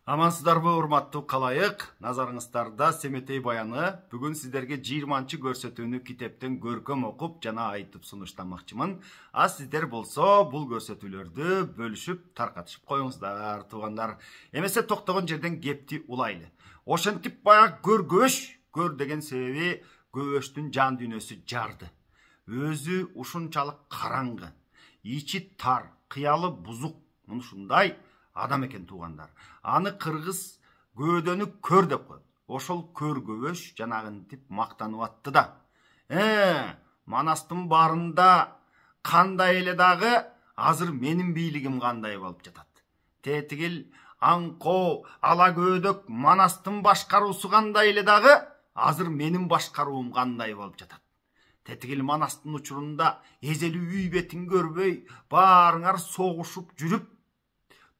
Амансыздарбы, урматтуу калайык. Назарыңыздарда Семетей баяны. Бүгүн сиздерге 20-чы көрсөтүүнү китептен көркөм окуп жана айтып сунуштамакчымын. А сиздер болсо бул көрсөтүүлөрдү бөлүшүп, таркатышып коюңуздар, туугандар. Эмесе токтогон жерден кепти улайлы. Ошентип баягы көр деген себеби көбөштүн жан дүйнөсү жарды. Өзү ушунчалык караңгы, ичи тар, кыялы бузук, ушундай адам экен туугандар. Аны кыргыз көөдөнү көр деп коет. Ошол көр көбөш жанагынтип мактанып атты да. Манастын барында кандай эле дагы азыр менин бийлигим кандай болуп жатат. Тетигил аңко ала көөдөк манастын башкаруусу кандай эле дагы азыр менин башкаруум кандай болуп жатат. Тетигил манастын учурунда эзелүү үй бетин көрбөй баарыңар согушуп жүрүп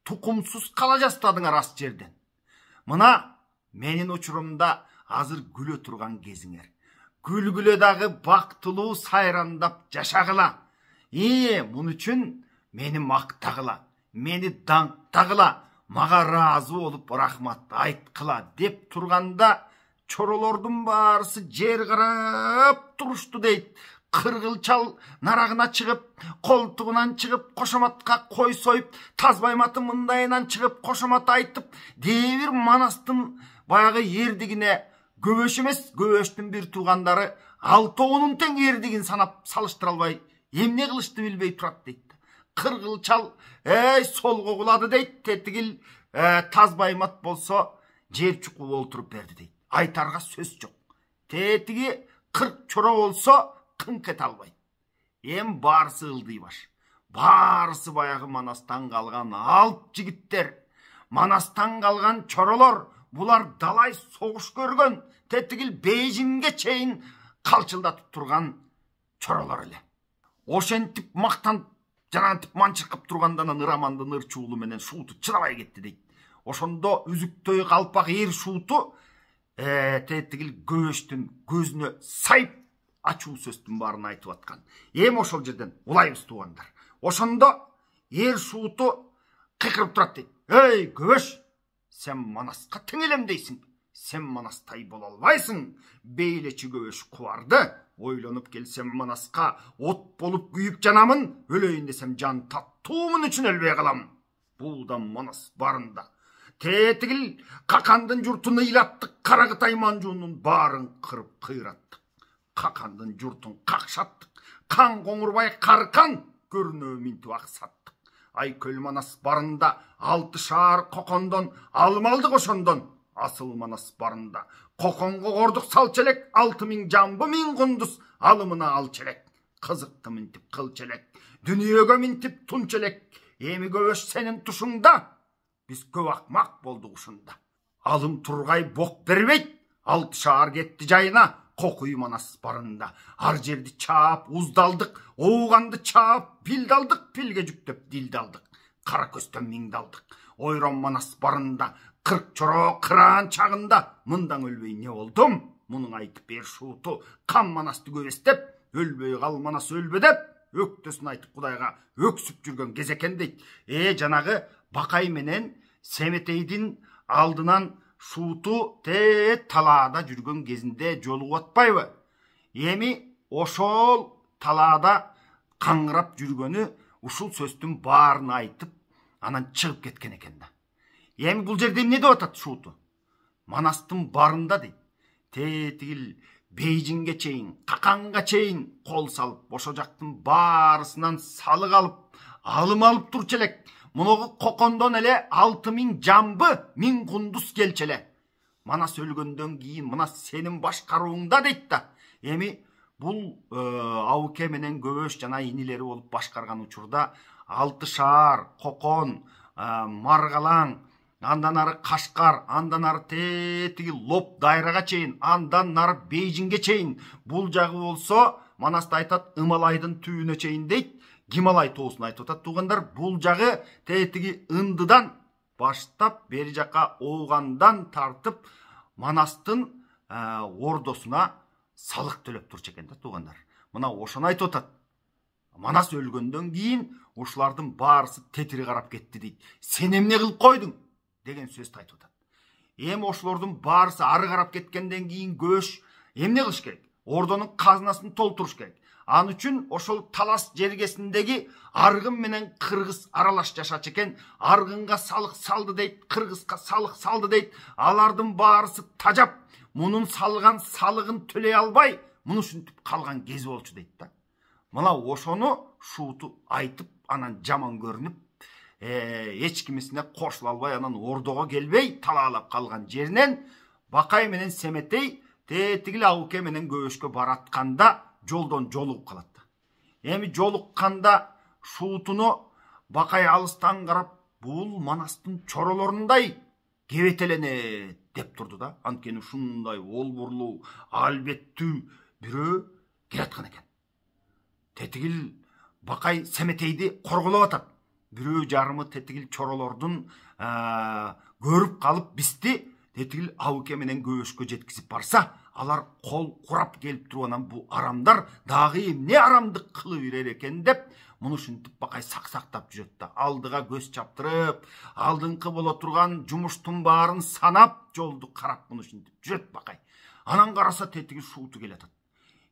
тукумсуз кала жастадыңар ас жерден. Мына менин учурумда азыр күлө турган кезиңер. Күлгүлө дагы бактылуу сайрандап жашагыла. Мун үчүн мени мактагыла, мени даңктагыла, мага ыраазы болуп рахмат айткыла деп турганда чоролордун баарысы жер карап турушту дейт. Кыргылчал нарагына чыгып, колтугунан чыгып, кошоматка кой союп, Тазбайматы мындайынан чыгып, кошомат айтып, дебир манастын баягы эрдигине көбөш эмес, көбөштүн бир туугандары алтоонун тең эрдигин санап салыштыра албай, эмне кылышты билбей турат дейт. Кыргылчал солго кулады дейт, тетигил Тазбаймат болсо жер чукул олтуруп берди дейт. Айтарга сөз жок. Тетиги 40 чоро болсо кыңк эте албайт. Баарысы ылдый баш. Баарысы баягы манастан калган алп жигиттер, манастан калган чоролор, булар далай согуш көргөн, тетигил Бейжиңге чейин калчылдатып турган чоролор эле. Ошентип мактанып, жанантип манчыркап тургандан ырамандын ырчуулу менен шууту чыдабай кетти дейт. Ошондо үзүктөй калпак эр шууту тетигил көбөштүн көзүнө сайып ачуу сөздүн баарын айтып аткан. Ошол жерден улайбыз туугандар. Ошондо эр шууту кыйкырып турат дейт. Көбөш, сен манаска тең элем дейсиң. Сен манастай боло албайсың. Бейлечи көбөш кубарды. Ойлонуп келсем манаска от болуп күйүп жанамын. Өлөйүн десем жан таттуумун үчүн өлбөй калам. Бул да манас барында. Тетигил какандын журтун ыйлаттык, Каракытай манжуунун баарын кырып кыйраттык. Какандын журтун какшаттык, Кан Коңурбай Каркан көрүнө минтип аксаттык. Айкөл манас барында 6 шаар кокондон алым алдык ошондон. Асыл манас барында коконго кордук салчу элек, 6000 жамбы 1000 кундуз алымына алчу элек. Кызыкты минтип кылчу элек, дүнүйөгө минтип тунчу элек. Эми көбөш сенин тушуңда, биз көп акмак болдук ушунда. Алым тургай бок бербейт, 6 шаар кетти жайына. Кокуй манас барында ар жерди чаап уздалдык, ооганды чаап пилдалдык, пилге жүктөп дилдалдык, кара көстөн миңдалдык. Ойрон манас барында 40 чоро кыраан чагында мындан өлбөй не болдум? Мунун айтып бер шууту кан манасты көбөстеп, өлбөй кал манас өлбө деп, өктөсүн айтып Кудайга өксүп жүргөн кез экен дейт. Жанагы Бакай менен Семетейдин алдынан шууту талаада жүргөн кезинде жолугуп атпайбы? Эми ошол талаада каңгырап жүргөнү ушул сөздүн баарын айтып, анан чыгып кеткен экен да. Эми бул жерде эмне деп атат шууту? Манастын барында дейт. Тетигил Бейжиңге чейин, Каканга чейин кол салып, ошо жактын баарысынан салык алып, алым алып турчу элек. Муногу кокондон эле 6000 жамбы 1000 кундуз келчү эле. Манас өлгөндөн кийин мына сенин башкарууңда дейт да. Эми бул Абуке менен Көбөш жана инилери болуп башкарган учурда 6 шаар, Кокон, Маргалаң, андан ары Кашкар, андан ары тетиги Лоп дайрага чейин, андан ары Бейжиңге чейин. Бул жагы болсо Манасты айтат Ымалайдын түбүнө чейин дейт. Гималай тоосун айтып атат туугандар. Бул жагы тетиги Ындыдан баштап бери жака Оогандан тартып Манастын ордосуна салык төлөп турчу экен да туугандар. Мына ошону айтып атат. Манас өлгөндөн кийин ушулардын баарысы тетири карап кетти дейт. Сен эмне кылып койдуң? деген сөздү айтып атат. Эми ошолордун баарысы ары карап кеткенден кийин көш эмне кылыш керек? Ордонун казынасын толтуруш керек. Ан үчүн ошол талас жергесиндеги аргын менен кыргыз аралаш жашачу экен. Аргынга салык салды дейт, кыргызга салык салды дейт. Алардын баарысы тажап, мунун салган салыгын төлөй албай, муну ушинтип калган кези болчу дейт да. Мына ошону Шууту айтып, анан жаман көрүнүп, эч кимисине кошула албай, анан ордого келбей талаалап калган жеринен Бакай менен Семетей тетигил Абуке менен Көбөшкө баратканда жолдон жолугуп калат. Эми жолукканда Шуутуну Бакай алыстан карап, бул Манастын чоролорундай кебетеленет деп турду да. Анткени ушундай олбурлуу, албеттүү бирөө келаткан экен. Тетигил Бакай Семетейди корголоп атат. Бирөө жарымы тетигил чоролордун көрүп калып бисти тетигил Абуке менен Көбөшкө жеткизип барса, алар кол курап келип туруп, анан бу арамдар дагы эмне арамдык кылып берер экен деп, муну ушинтип Бакай сактап жүрөт да. Алдыга көз чаптырып, алдыңкы боло турган жумуштун баарын санап, жолду карап муну ушинтип жүрөт Бакай. Анан караса тетиги Шууту келатат.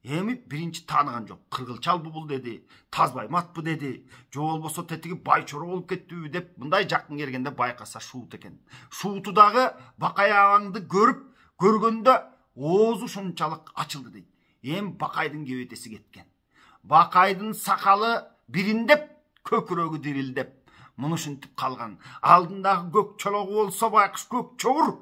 Эми биринчи тааныган жок. Кыргылчалбы бул деди, Тазбайматпы деди, же болбосо тетиги Байчоро болуп кеттүбү деп, мындай жакын келгенде байкаса Шуут экен. Шууту дагы Бакай агаңды көргөндө оозу ушунчалык ачылды дейт. Эми Бакайдын кебетеси кеткен. Бакайдын сакалы бириндеп, көкүрөгү дирилдеп, муну ушинтип калган. Алдындагы көк чологу болсо байкуш көк чогур.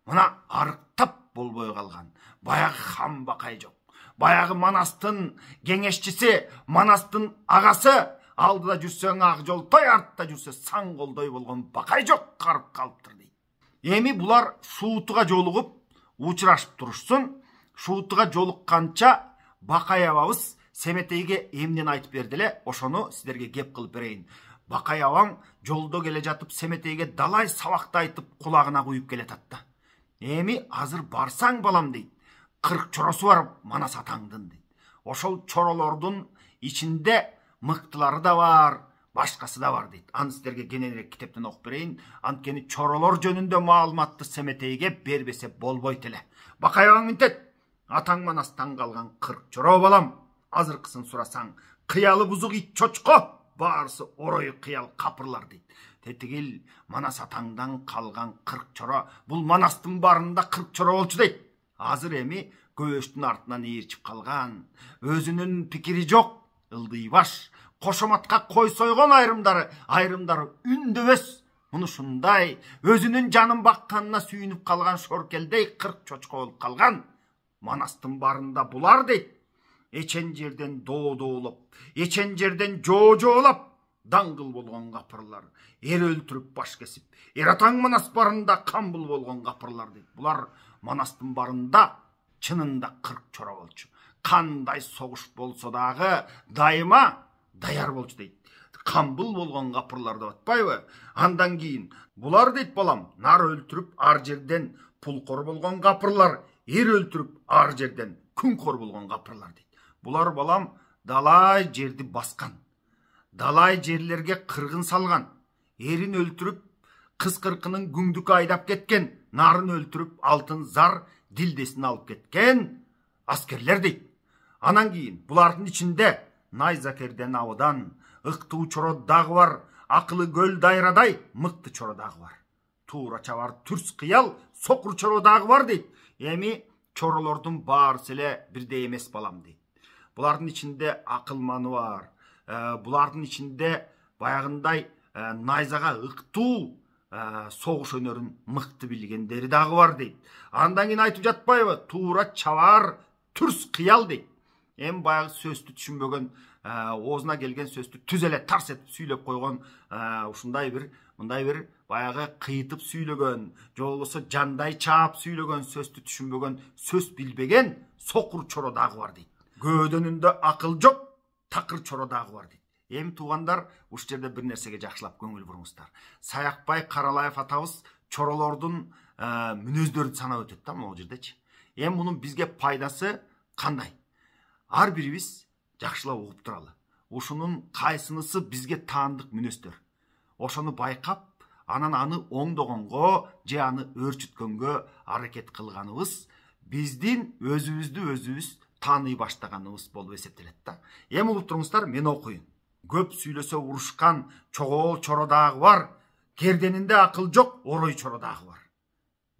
Мына арыктап болбой калган. Баягы хан Бакай жок. Баягы Манастын кеңешчиси, Манастын агасы, алдыда жүрсөң ак жолтой, артта жүрсө саң колдой болгон Бакай жок, карып калыптыр дейт. Эми булар Шуутуга жолугуп учурашып турушсун. Шуутуга жолукканча Бакай абабыз Семетейге эмнени айтып берди эле, ошону сиздерге кеп кылып берейин. Бакай абаң жолдо келе жатып Семетейге далай сабакты айтып кулагына куюп келатат да. Эми азыр барсаң балам дейт, 40 чоросу бар Манас атаңдын дейт. Ошол чоролордун ичинде мыктылары да бар, башкасы да бар дейт. Аны сиздерге кененирээк китептен окуп берейин. Анткени чоролор жөнүндө маалыматты Семетейге бербесе болбойт эле. Бакай абаң мынтет: атаң Манастан калган 40 чоро балам. Азыркысын сурасаң, кыялы бузук ит чочко, баарысы орой кыял капырлар дейт. Тетигил Манас атаңдан калган 40 чоро, бул Манастын барында 40 чоро болчу дейт. Азыр эми Көбөштүн артынан ээрчип калган, өзүнүн пикири жок, ылдый баш, кошоматка кой сойгон айрымдары үндөбөс. Муну ушундай өзүнүн жанын бакканына сүйүнүп калган шоркелдей 40 чочко болуп калган. Манастын барында булар дейт. Эчен жерден доолоп, эчен жерден жоолап, даңгыл болгон капырлар, эр өлтүрүп баш кесип, эр атаң Манас барында камбыл болгон капырлар дейт. Булар Манастын барында чынында 40 чоро болчу. Кандай согуш болсо дагы дайыма даяр болчу дейт. Камбыл болгон капырлар деп атпайбы? Андан кийин булар дейт балам, нар өлтүрүп ар жерден пулкор болгон капырлар, эр өлтүрүп ар жерден күнкор болгон капырлар дейт. Булар балам далай жерди баскан, далай жерлерге кыргын салган, эрин өлтүрүп кыз кыркынын күңдүккө айдап кеткен, нарын өлтүрүп алтын зар дилдесин алып кеткен аскерлер дейт. Анан кийин булардын ичинде Найзакерден абыдан ыктуу чоро дагы бар, акылы көл дайрадай мыкты чоро дагы бар. Туура чабар түрс кыял сокур чоро дагы бар дейт. Эми чоролордун баарысы эле бирдей эмес балам дейт. Булардын ичинде акылманы бар. Булардын ичинде баягындай найзага ыктуу согуш өнөрүн мыкты билгендери дагы бар дейт. Андан кийин айтып жатпайбы? Туура чабар түрс кыял дейт. Эми баягы сөздү түшүнбөгөн, оозуна келген сөздү түз эле тарс этип сүйлөп койгон, ушундай бир мындай бир баягы кыйтып сүйлөгөн, же болбосо жандай чаап сүйлөгөн, сөздү түшүнбөгөн, сөз билбеген сокур чоро дагы бар дейт. Көөдөнүндө акыл жок, такыр чоро дагы бар дейт. Эми туугандар, ушул жерде бир нерсеге жакшылап көңүл буруңуздар. Саякбай Каралаев атабыз чоролордун мүнөздөрүн санап өтөт да могу жердечи. Эми мунун бизге пайдасы кандай? Ар бирибиз жакшылап угуп туралы. Ушунун кайсынысы бизге таандык мүнөздөр. Ошону байкап, анан аны оңдогонго же аны өөрчүткөнгө аракет кылганыбыз биздин өзүбүз тааный баштаганыбыз болуп эсептелет да. Эми угуп туруңуздар, мен окуйм. Көп сүйлөсө урушкан чогол чоро дагы бар, керденинде акыл жок орой чоро дагы бар.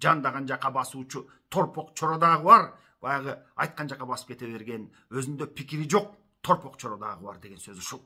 Жандаган жака басуучу торпок чоро дагы бар, баягы айткан жака басып кете берген, өзүндө пикири жок торпок чоро дагы бар деген сөз ушул.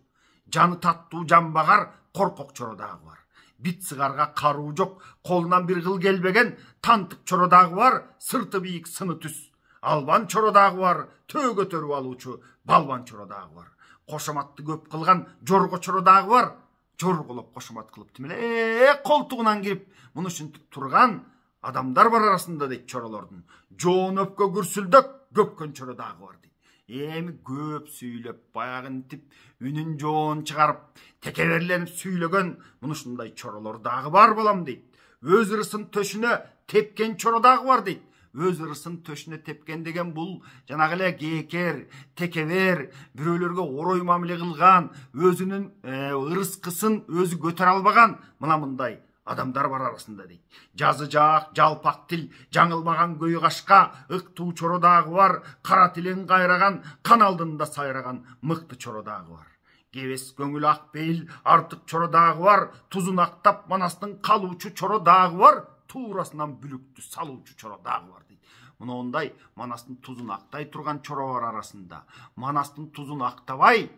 Жаны таттуу жамбагар коркок чоро дагы бар. Бит сыгарга каруу жок, колунан бир кыл келбеген тантык чоро дагы бар, сырты бийик сыны түз. Албан чоро дагы бар, төө көтөрүп алуучу балбан чоро дагы бар. Кошоматты көп кылган жорго чоро дагы бар. Жорголоп кошомат кылып тимеле колтугунан кирип мунушинтип турган адамдар бар арасында дейт чоролордун. Жоон өпкө күрсүлдөк көпкөн чоро дагы бар дейт. Эми көп сүйлөп, баягынтип үнүн жоон чыгарып, текеберленип сүйлөгөн мунушундай чоролор дагы бар болом дейт. Өз ырысын төшүнө тепкен чоро дагы бар дейт. Өз ырысын төшүнө тепкен деген бул жанагы эле кеекер, текебер, бирөөлөргө орой мамиле кылган, өзүнүн ырыскысын өзү көтөрө албаган мына мындай адамдар бар арасында дейт. Жазы жаак, жалпак тил, жаңылбаган көй кашка, ыктуу чоро дагы бар, кара тилин кайраган, кан алдында сайраган мыкты чоро дагы бар. Кебес көңүл ак бейил, артык чоро дагы бар, тузун актап манастын калуучу чоро дагы бар, туурасынан бүлүктү салуучу чоро дагы бар дейт. Мына ондай манастын тузун актай турган чоробор арасында, манастын тузун актабай,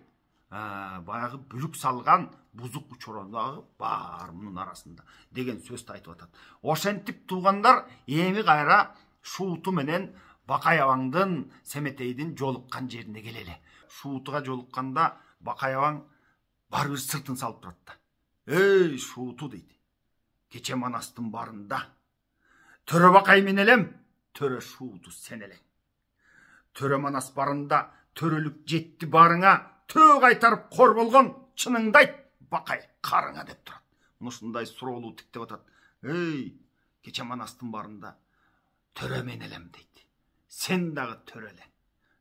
баягы бүлүк салган бузук чоро дагы бар мунун арасында деген сөздү айтып атат. Ошентип туугандар, эми кайра Шууту менен Бакай абаңдын Семетейдин жолуккан жерине келели. Шуутуга жолукканда Бакай абаң бар бир сыртын салып турат да. Эй, Шууту дейт. Кече манастын барында Төрө Бакай мен элем, Төрө Шууту сен элең. Төрө манас барында төрөлүк жетти барыңа, төө кайтарып кор болгон чыныңды айт, Бакай карыңа деп турат. Мушундай суроолуу тиктеп атат. Эй, кече манастын барында Төрө мен элем дейт. Сен дагы төрө элең.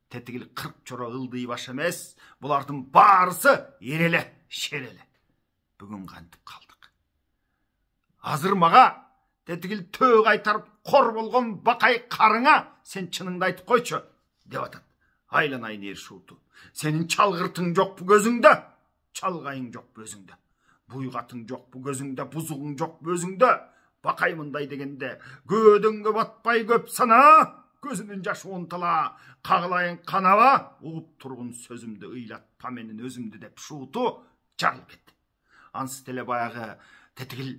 Тетигил 40 чоро ылдый баш эмес, булардын баарысы эреле, шереле. Бүгүн кантип калдык. Азыр мага тетигил төө кайтарып кор болгон Бакай карыңа сен чыныңды айтып койчу деп атат. Айланайын эр Шууту. Сенин чалгыртың жокпу көзүңдө? Чалгайың жокпу өзүңдө? Буйгатың жокпу көзүңдө? Бузугуң жокпу өзүңдө? Бакай мындай дегенде, көөдөнгө батпай көп сана, көзүнүн жашы онтала, кагылайын канаба, угуп тургун сөзүмдү ыйлатпа менин өзүмдү деп Шууту жарылып кетти. Ансы деле баягы тетигил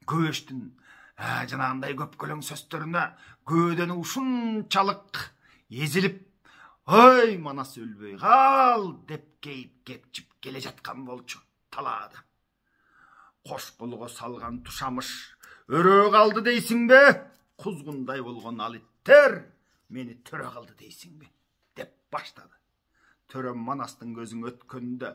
көбөштүн жанагындай көпкөлөң сөздөрүнө көөдөнү ушунчалык эзилип, ой, манас өлбөй кал деп кейип кепчип келе жаткан болчу талаада. Кош колго салган тушамыш өрөө калды дейсиңби? Кузгундай болгон ал иттер мени төрө калды дейсиңби? Деп баштады. Төрөм манастын көзүң өткөндө,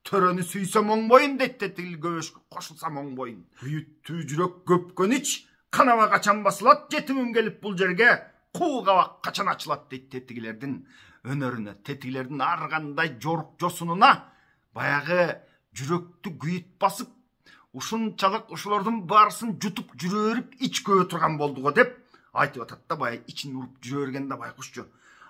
төрөнү сүйсөм оңбойын дейт, тетигил көбөшкө кошулсам оңбойын. Күйүттүү жүрөк көпкөн ич, канаба качан басылат, жетимим келип бул жерге, куу кабак качан ачылат дейт тетигилердин өнөрүнө, тетигилердин ар кандай жорук жосунуна баягы жүрөктү күйүт басып, ушунчалык ушулордун баарысын жутуп жүрө берип ич көбө турган болду го деп айтып атат да, баягы ичин уруп жүрө берген да байкушчу.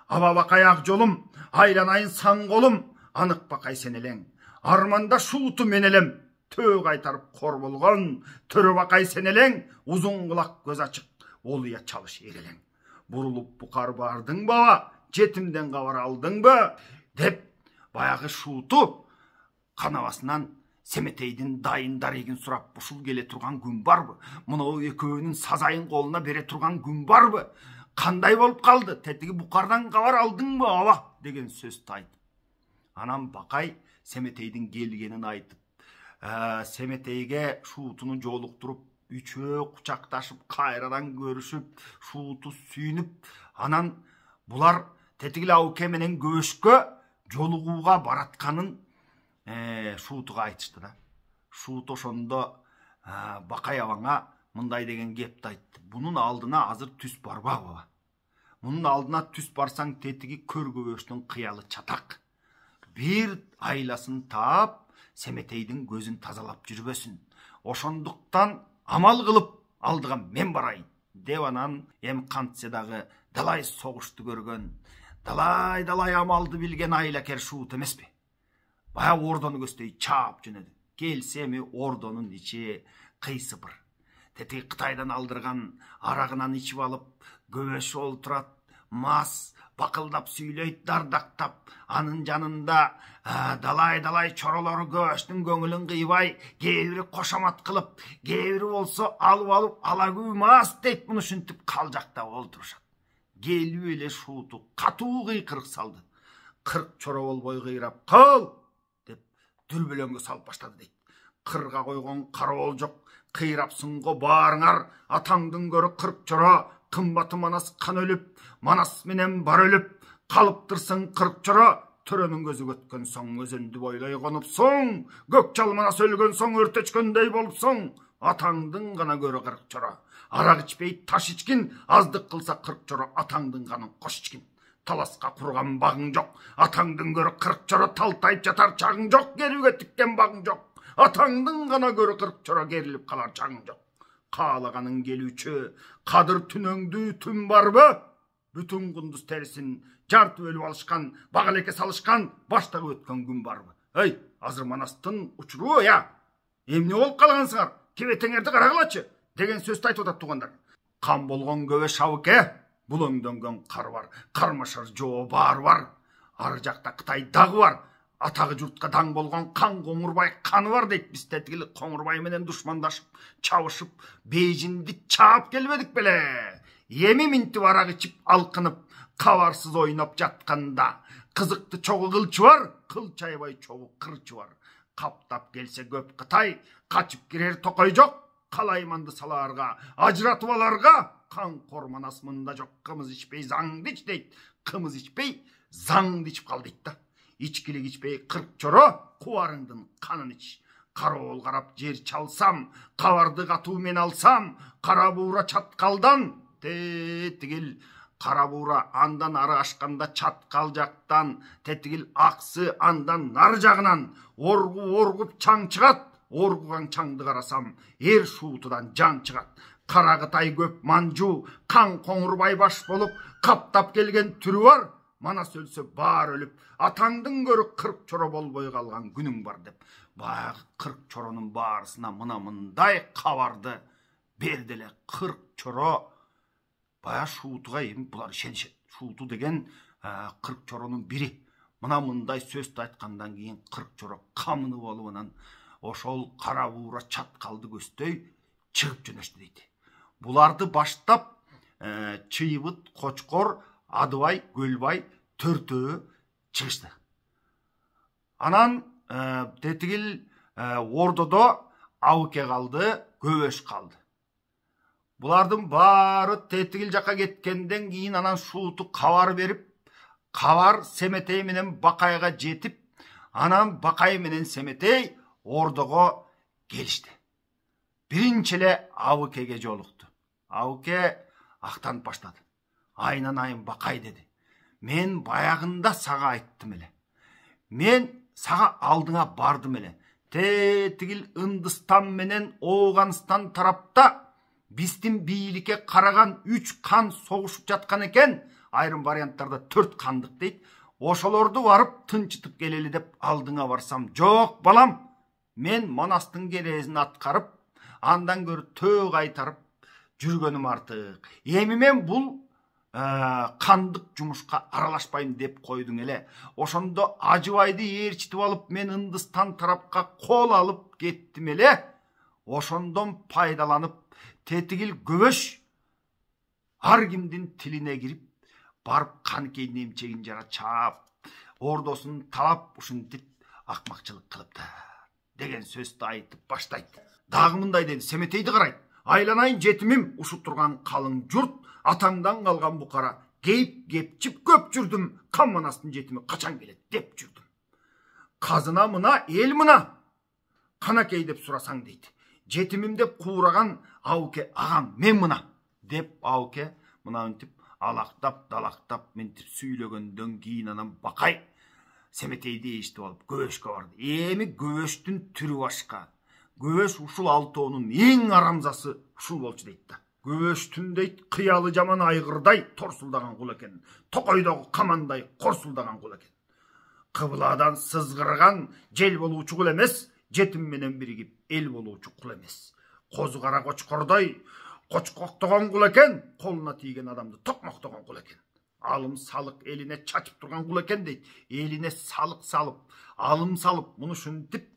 Аба Бакай ак жолум, айланайын сан колум, анык Бакай сен элең. Арманда Шууту мен элем, төө кайтарып кор болгон Төрө Бакай сен элең, узун кулак көз ачык, олуя чалыш эрелең. Бурулуп букар бардың баба, жетимден кабар алдыңбы деп баягы Шууту канабасынан Семетейдин дайын дарегин сурап, ушул келе турган күн барбы? Мынау экөөнүн сазайын колуна бере турган күн барбы? Кандай болуп калды? Тетиги букардан кабар алдыңбы аба? Деген сөздү айтып. Анан Бакай Семетейдин келгенин айтып, Семетейге Шуутуну жолуктуруп, үчөө кучакташып, кайрадан көрүшүп, Шууту сүйүнүп, анан булар тетигил ауке менен көбөшкө жолугууга баратканын Шуутуга айтышты да. Шуут ошондо Бакай абаңа мындай деген кепти айтты. Бунун алдына азыр түс барба баба. Мунун алдына түс барсаң тетиги көр көбөштүн кыялы чатак. Бир айласын таап, Семетейдин көзүн тазалап жүрбөсүн. Ошондуктан амал кылып алдыга мен барайын деп анан эми кантсе дагы далай согушту көргөн, далай амалды билген айлакер шуут эмеспи? Баягы ордону көздөй чаап жөнөдү. Келсе эми ордонун ичи кыйсыпыр. Тетиги Кытайдан алдырган арагынан ичип алып, көбөш олтурат, мас бакылдап сүйлөйт, дардактап, анын жанында далай чоролору көбөштүн көңүлүн кыйбай, кээ бири кошомат кылып, кээ бири болсо алып алагүү мас дейт, муну ушинтип калжактап олтурушат. Келип эле шууту катуу кыйкырык салды. 40 чоро болбой кыйрап, "Кыл!" деп дүрбөлөңгө салып баштады дейт. Кырга койгон карабол жок, кыйрапсыңго баарыңар, атаңдын көрө 40 чоро, кымбаты Манас кан өлүп, Манас менен бар өлүп, калыптырсың 40 чоро, төрөнүн көзү көткөн соң өзөндү бойлой конупсуң, Көкчал Манас өлгөн соң өртөчкөндөй болупсуң, атаңдын гана көрө 40 чоро. Арак ичпей таш ичкин, аздык кылса 40 чоро, атаңдын канын кош ичкин. Таласка курган багың жок, атаңдын көрө 40 чоро, талтайып жатар чагың жок, керүүгө тиккен багың жок. Атаңдын гана көрө 40 чоро, керилип калар чагың жок. Каалаганын келүүчү, кадыр түнөңдү түн барбы? Бүтүн кундуз терисин жартып өлүп алышкан, багалеке салышкан, баштагы өткөн күн барбы? Эй, азыр Манастын учуру я. Эмне болуп калгансыңар? Кебетеңерди карагылачы деген сөздү айтып атат тугандар. Кан болгон көбөш абыке, бул өңдөнгөн кар бар, кармашар жоо бар. Ары жакта Кытай дагы бар. Атагы журтка даң болгон Кан Коңурбай каны бар дейт. Биз тетигил Коңурбай менен душмандашып, чабышып, Бейжинди чаап келбедик беле. Эми минтип арак ичип, алкынып, кабарсыз ойноп жатканда, кызыкты чогу кылчы бар, кыл чайбай чогу кырчы бар. Каптап келсе көп Кытай, качып кирер токой жок. Калайманды салаарга, ажыратып аларга, Канкор Манас мында жок. Кымыз ичпей заңды ич дейт. Кымыз ичпей заңды ичип кал дейт да. Ичкилик ичпей 40 чоро, кубарыңдын канын ич. Карабол карап жер чалсам, кабарды катуу мен алсам, кара буура чаткалдан, тетигил кара буура андан ары ашканда чаткал жактан, тетигил аксы андан нары жагынан оргуп чаң чыгат. Оргуган чаңды карасам, эр шуутудан жан чыгат. Кара Кытай көп манжу, Кан Коңурбай баш болуп, каптап келген түрү бар. Манас өлсө баар өлүп, атаңдын көрө 40 чоро болбой калган күнүң бар деп. Баягы 40 чоронун баарысына мындай кабарды берди эле. 40 чоро баягы шуутуга эми булар ишенишет. Шууту деген 40 чоронун бири. Мындай сөздү айткандан кийин 40 чоро камыны болуп анан ошол кара буура чаткалды көздөй чыгып жөнөштү дейт. Буларды баштап Чыйбыт, Кочкор, Адыбай, Көлбай төртөө чыгышты. Анан тетигил ордодо Абыке калды, Көбөш калды. Булардын баары тетигил жака кеткенден кийин анан шууту кабар берип, кабар Семетей менен Бакайга жетип, анан Бакай менен Семетей ордого келишти. Биринчи эле Абыкеге жолукту. Абыке актанып баштады. Айнан Бакай деди. Мен баягында сага айттым эле. Мен сага алдыңа бардым эле. Тетигил Ындыстан менен Ооганстан тарапта биздин бийликке караган 3 кан согушуп жаткан экен. Айрым варианттарда 4 кандык дейт. Ошолорду барып тынчытып келели деп алдыңа барсам, жок балам. Мен Манастын керезин аткарып, андан көрү төө кайтарып жүргөнүм артык. Эми мен бул кандык жумушка аралашпайм деп койдуң эле. Ошондо Ажыбайды ээрчитип алып, мен Ындыстан тарапка кол алып кеттим эле. Ошондон пайдаланып, тетигил Көбөш ар кимдин тилине кирип, барып Каныкейдин эмчегин жара чаап, ордосун талап, ушинтип акмакчылык кылыптыр деген сөздү айтып баштайт. Дагы мындай деди, Семетейди карайт. Айланайын жетимим, ушу турган калың журт, атаңдан калган букара, кейип кепчип көп жүрдүм, Кан Манастын жетими качан келет деп жүрдүм. Казына мына, эл мына. Канакей деп сурасаң дейт. Жетимим деп куураган Абыке агам мен мына деп Абыке мына ынтип алактап, далактап, ментип сүйлөгөндөн кийин анан Бакай Семетейди эшитип алып Көбөшкө барды. Эми Көбөштүн түрү башка, Көбөш ушул алтоонун эң арамзасы ушул болчу дейт да. Көбөштүн дейт кыялы жаман айгырдай торсулдаган кул экен. Токойдогу камандай корсулдаган кул экен. Кыбыладан сызгырган жел болуучу кул эмес, жетим менен биригип эл болуучу кул эмес. Козу кара кочкордой кочкоктогон кул экен, колуна тийген адамды токмоктогон кул экен. Алым салык элине чачып турган кул экен дейт. Элине салык салып, алым салып, муну ушинтип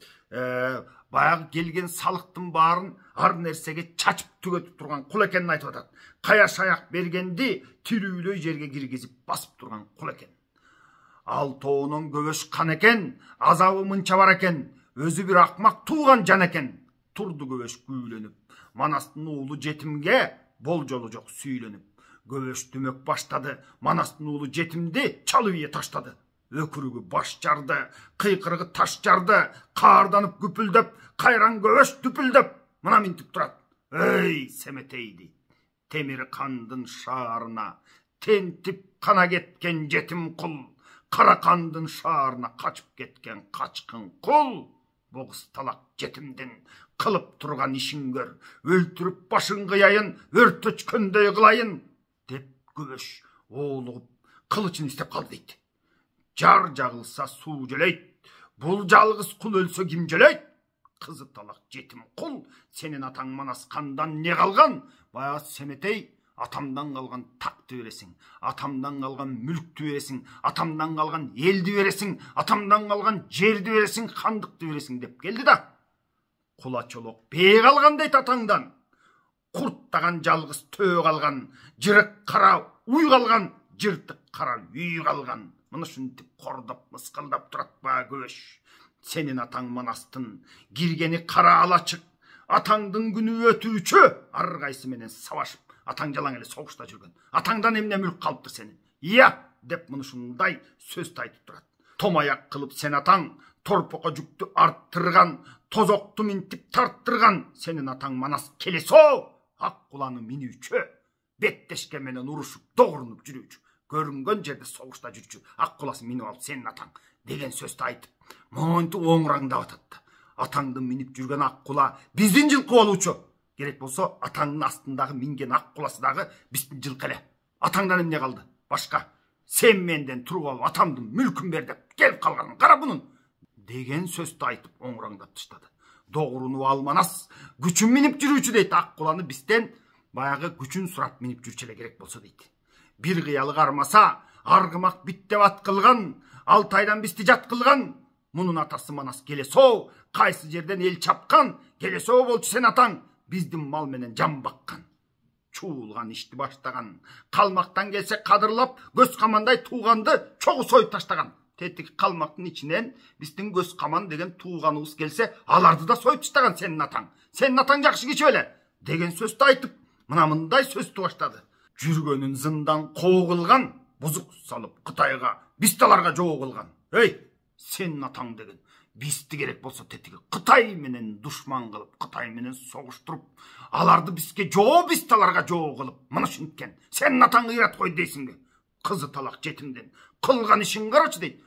баягы келген салыктын баарын ар нерсеге чачып түгөтүп турган кул экенин айтып атат. Кая шаяк бергенди тирүүлөй жерге киргизип басып турган кул экен. Алтоонун көбөш кан экен, азабы мынча бар экен, өзү бир акмак тууган жан экен. Турду көбөш күйүлөнүп, Манастын уулу жетимге болжолу жок сүйүлөнүп. Көбөш түмөк баштады, Манастын уулу жетимди чалып ийе таштады. Өкүрүгү баш жарды, кыйкырыгы таш жарды, каарданып күпүлдөп, кайран көбөш түпүлдөп, мына минтип турат. Эй, Семетей дейт. Темир кандын шаарына тентип кана кеткен жетим кул, кара кандын шаарына качып кеткен качкын кул. Богуз талак жетимдин кылып турган ишин көр, өлтүрүп башын кыяйын, өртөчкөндөй кылайын деп көбөш оолугуп кылычын истеп калды дейт. Жар жагылса суу жөлөйт, бул жалгыз кул өлсө ким жөлөйт? Кызы талак жетим кул, сенин атаң Манас кандан не калган? Баягы Семетей, атамдан калган такты бересиң, атамдан калган мүлктү бересиң, атамдан калган элди бересиң, атамдан калган жерди бересиң, хандыкты бересиң деп келди да. Кула чолок бээ калган дейт атаңдан. Курттаган жалгыз төө калган, жырык кара уй калган, жыртык кара үй калган. Мына ушинтип кордоп мыскылдап турат ба көбөш. Сенин атаң Манастын киргени кара алачык, атаңдын күнү өтүүчү, ар кайсы менен сабашып, атаң жалаң эле согушта жүргөн. Атаңдан эмне мүлк калыптыр сенин? Ия, деп мына ушундай сөздү айтып турат. Томаяк кылып сен атаң торпокко жүктү арттырган, тозокту минтип тарттырган. Сенин атаң Манас келесо, ак куланы минүүчү, беттешке менен урушуп, догурунуп жүрүүчү, көрүнгөн жерде согушта жүрчү, ак куласын минип алып сенин атаң деген сөздү айтып, монтип оңураңдап атат. Атаңды минип жүргөн ак кула биздин жылкы болуучу. Керек болсо атаңдын астындагы минген ак куласы дагы биздин жылкы эле. Атаңдан эмне калды? Башка. Сен менден туруп алып атамдын мүлкүн бер деп келип калганын кара бунун деген сөздү айтып оңураңдап таштады. Догурунуп ал Манас күчүн минип жүрүүчү дейт. Ак куланы бизден баягы күчүн сурап минип жүрчү эле керек болсо дейт. Бир кыялы кармаса, аргымак бит деп ат кылган, Алтайдан бизди жат кылган. Мунун атасы Манас келесо, кайсы жерден эл чапкан, келесо болчу сен атаң, биздин мал менен жан баккан. Чуулган ишти баштаган, калмактан келсе кадырлап, көз камандай тууганды чогуу союп таштаган. Тетик калмактын ичинен биздин көз каман деген тууганыбыз келсе, аларды да союп таштаган сенин атаң. Сенин атаң жакшы киши беле деген сөздү айтып, мына мындай сөздү баштады. Жүргөнүн зындан коо кылган, бузук салып Кытайга, бисталарга жоо кылган. Эй, сенин атаң деген бизди керек болсо тетиги Кытай менен душман кылып, Кытай менен согуштуруп, аларды бизге жоо, бисталарга жоо кылып, мына ушинткен сенин атаң ыйрат кой дейсиңби? Кызы талак жетимден кылган ишин карачы дейт.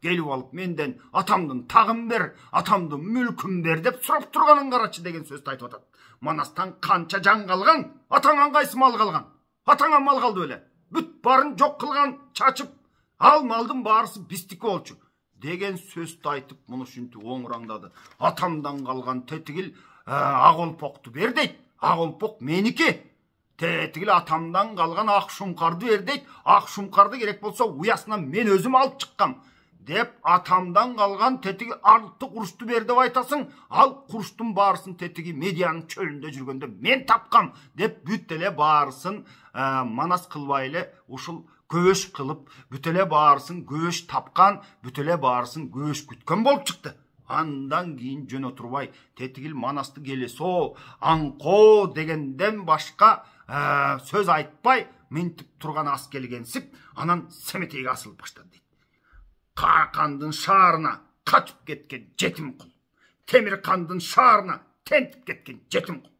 Келип алып менден атамдын тагын бер, атамдын мүлкүн бер деп сурап турганын карачы деген сөздү айтып атат. Манастан канча жан калган, атаңан кайсы мал калган? Атаңан мал калды беле? Бүт барын жок кылган, чачып, ал малдын баарысы биздики болчу деген сөздү айтып, муну ушинтип оңураңдады. Атамдан калган тетигил ак олпокту бер дейт. Ак олпок меники. Тетигил атамдан калган ак шумкарды бер дейт. Ак шумкарды керек болсо уясынан мен өзүм алып чыккам деп, атамдан калган тетиги 6 курушту бер деп айтасың. Ал куруштун баарысын тетиги Медианын чөлүндө жүргөндө мен тапкам деп бүт эле баарысын Манас кылбай эле ушул көбөш кылып, бүт эле баарысын көбөш тапкан, бүт эле баарысын көбөш күткөн болуп чыкты. Андан кийин жөн отурбай тетигил Манасты келесо, аңко дегенден башка сөз айтпай минтип турган ас келгенсип, анан Семетейге асылып баштады дейт. Каракандын шаарына качып кеткен жетим кул, Темир кандын шаарына тентип кеткен жетим кул.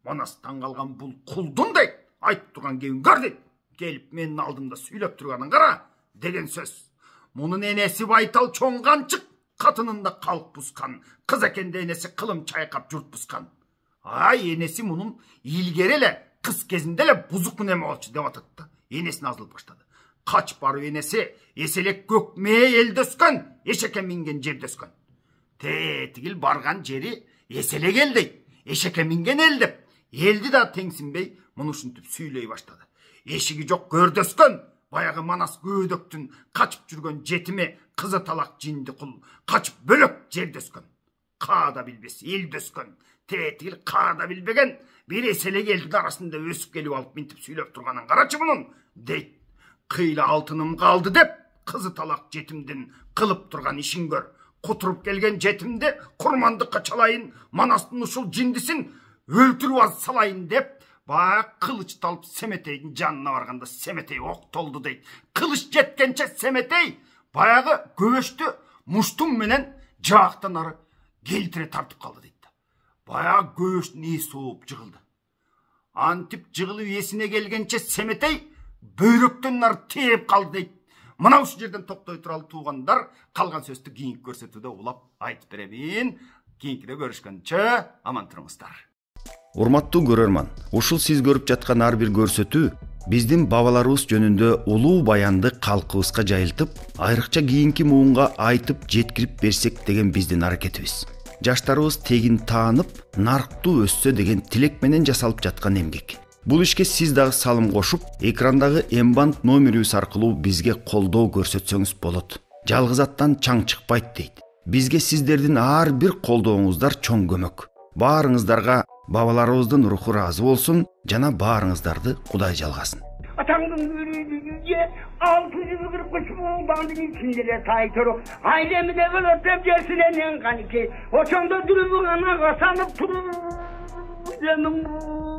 Манастан калган бул кулдун дейт, айтып турган кебин көр дейт. Келип менин алдымда сүйлөп турганын кара деген сөз. Мунун энеси байтал чоң канчык, Katınında kalk buskan. Kız ekende enesi kılım çaykap jurt buskan. Ay enesi bunun ilgerele kız kezindele buzuk mu neme olçu dep atattı. Enesine azılıp başladı. Kaç barı enesi eselek gökmeye el döskan. Eşeke mingen jer döskan. Tetigil bargan jeri esele geldi. Eşeke mingen eldip. Eldi da tengsinbey bunu şuntup süyley başladı. Eşigi jok gör döskan. Bayağı manas gödöktün kaçıp жүрген жетimi kızı talak cindi kul. Kaçıp bölök jer döskan. Kağda bilbesi el döskan. Tetigil kağda bilbegen bir esele geldi arasında ösüp gelip alıp mintip süylep turganın karaçı bunun deyt. Kıyla altınım kaldı dep kızı talak jetimdin kılıp turgan işin gör. Kuturup gelgen jetimdi kurmandıkka çalayın manastın uşul cindisin öldürüp az salayın dep bak kılıç talıp Semetey'in canına varganda Semetey ok toldu deyt. Kılıç jetkençe Semetey bayağı göveştü muştum menen jağaktan arı geltire tartıp kaldı deyt. Bayağı göveştün iyi soğup jığıldı. Antip jığılıp esine gelgençe Semetey böyrөктөн ар тээп kaldı deyt. Mına şu жерден toktoy turalı tuğanlar kalgan söztü kийинки көрсөтүүдө улап айтып беребин. Кийинкиде көрүшкөнчө аман туруңуздар. Урматтуу көрөрман, ушул сиз көрүп жаткан ар бир көрсөтүү биздин бабаларыбыз жөнүндө улуу баянды калкыбызга жайылтып, айрыкча кийинки муунга айтып жеткирип берсек деген биздин аракетибиз. Жаштарыбыз тегин таанып, нарктуу өссө деген тилек менен жасалып жаткан эмгек. Бул ишке сиз дагы салым кошуп, экрандагы М-банк номерибиз аркылуу бизге колдоо көрсөтсөңүз болот. Жалгыз аттан чаң чыкпайт дейт. Бизге сиздердин ар бир колдооңуздар чоң көмөк. Баарыңыздарга бабаларыбыздын руху разы болсун жана баарыңыздарды Кудай жалгасын. Атаңдын үйүнүнө 600 кырып көчүп бандын içinde тайтырып, айлемине болуп деп жерсинен каныки. Ошондо дүрүбү гана санып туруп, жаным.